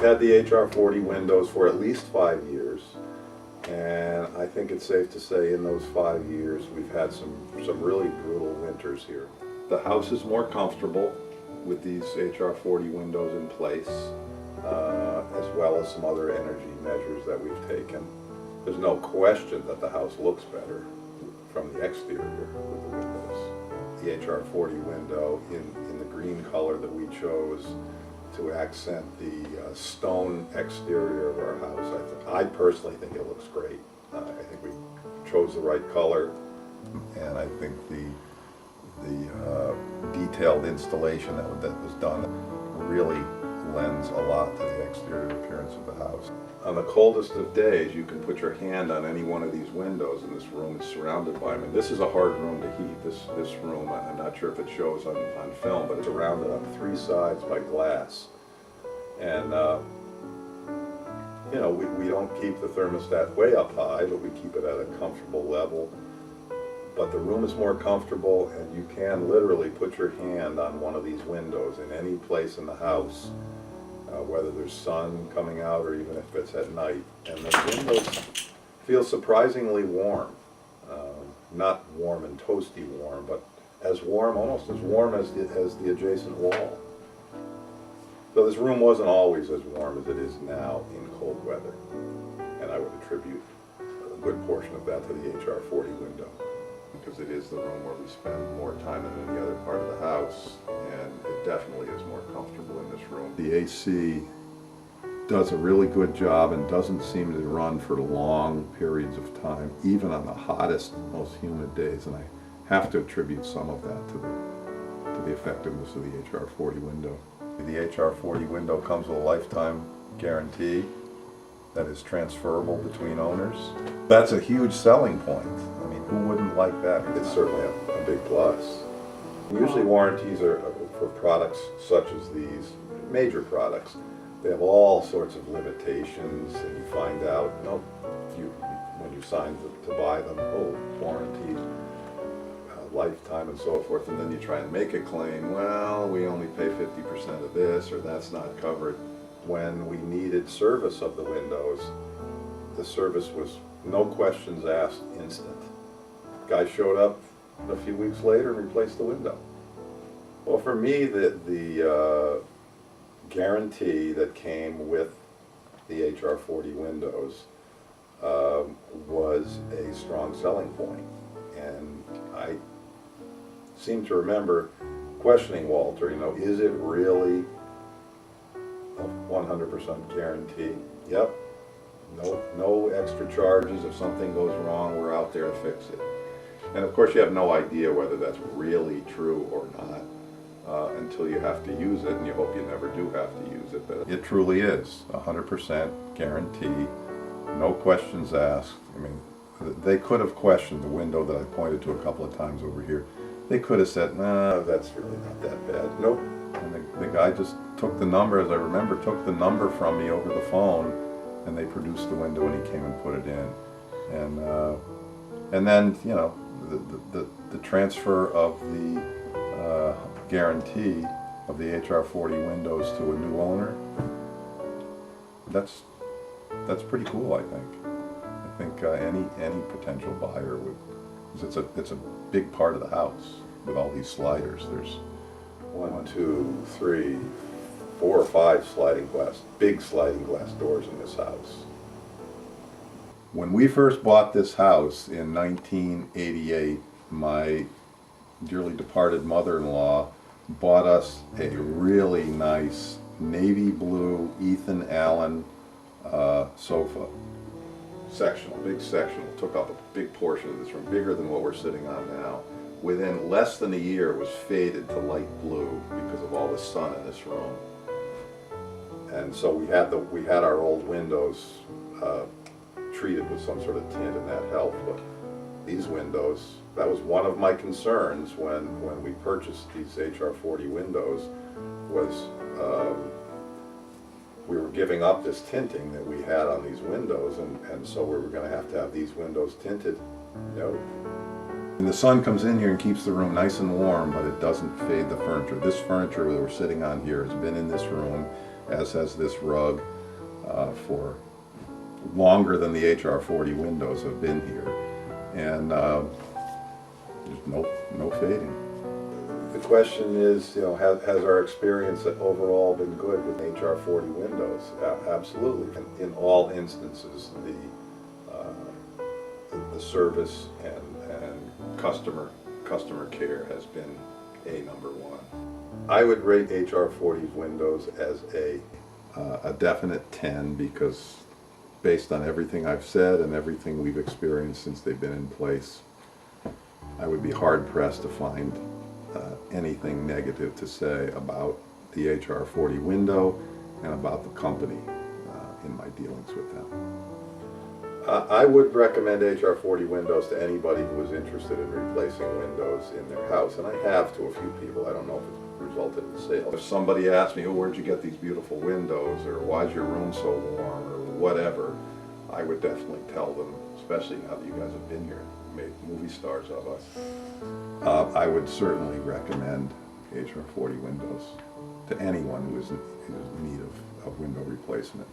had the HR40 windows for at least 5 years, and I think it's safe to say in those 5 years we've had some really brutal winters here. The house is more comfortable with these HR40 windows in place, as well as some other energy measures that we've taken. There's no question that the house looks better from the exterior with the windows. The HR40 window in the green color that we chose to accent the stone exterior of our house. I personally think it looks great. I think we chose the right color, and I think the detailed installation that was done really lends a lot to the exterior appearance of the house. On the coldest of days, you can put your hand on any one of these windows, and this room is surrounded by them. And this is a hard room to heat. This room, I'm not sure if it shows on film, but it's surrounded on 3 sides by glass. And you know, we don't keep the thermostat way up high, but we keep it at a comfortable level. But the room is more comfortable, and you can literally put your hand on one of these windows in any place in the house, whether there's sun coming out or even if it's at night. And the windows feel surprisingly warm. Not warm and toasty warm, but as warm, almost as warm as the adjacent wall. So this room wasn't always as warm as it is now in cold weather. And I would attribute a good portion of that to the HR40 window, because it is the room where we spend more time than any other part of the house, and it definitely is more comfortable in this room. The AC does a really good job and doesn't seem to run for long periods of time, even on the hottest, most humid days, and I have to attribute some of that to the effectiveness of the HR40 window. The HR40 window comes with a lifetime guarantee that is transferable between owners. That's a huge selling point. I mean, who wouldn't like that? It's certainly a big plus. Usually warranties are for products such as these, major products. They have all sorts of limitations, and you find out, when you sign to buy them, warranty, lifetime and so forth, and then you try and make a claim, well, we only pay 50% of this, or that's not covered. When we needed service of the windows, the service was no questions asked, instant. Guy showed up a few weeks later and replaced the window. Well, for me, the guarantee that came with the HR40 windows was a strong selling point. And I seem to remember questioning Walter, is it really a 100% guarantee? Yep. No extra charges. If something goes wrong, we're out there to fix it. And of course you have no idea whether that's really true or not until you have to use it, and you hope you never do have to use it. But it truly is 100% guarantee, no questions asked. I mean, they could have questioned the window that I pointed to a couple of times over here. They could have said, no, that's really not that bad. Nope. And the guy just took the number, as I remember, took the number from me over the phone, and they produced the window, and he came and put it in. And then, the transfer of the guarantee of the HR40 windows to a new owner, that's pretty cool, I think. I think any potential buyer would, because it's a big part of the house with all these sliders. There's 1, 2, 3, 4 or 5 big sliding glass doors in this house. When we first bought this house in 1988, my dearly departed mother-in-law bought us a really nice navy blue Ethan Allen sofa. Sectional, big sectional, took up a big portion of this room, bigger than what we're sitting on now. Within less than a year, it was faded to light blue because of all the sun in this room. And so we had our old windows treated with some sort of tint, and that helped. But these windows, that was one of my concerns when we purchased these HR40 windows, was we were giving up this tinting that we had on these windows, and so we were going to have these windows tinted. No. And the sun comes in here and keeps the room nice and warm, but it doesn't fade the furniture. This furniture that we're sitting on here has been in this room as has this rug, for longer than the HR40 windows have been here. And there's no fading. The question is, has our experience overall been good with HR40 windows? Absolutely. And in all instances, the service and customer care has been number one. I would rate HR40's windows as a definite 10, because based on everything I've said and everything we've experienced since they've been in place, I would be hard pressed to find anything negative to say about the HR40 window and about the company in my dealings with them. I would recommend HR40 windows to anybody who is interested in replacing windows in their house, and I have to a few people. I don't know if it's resulted in sales. If somebody asks me, oh, where'd you get these beautiful windows, or why's your room so warm, or whatever, I would definitely tell them, especially now that you guys have been here and made movie stars of us. I would certainly recommend HR40 windows to anyone who is in need of window replacement.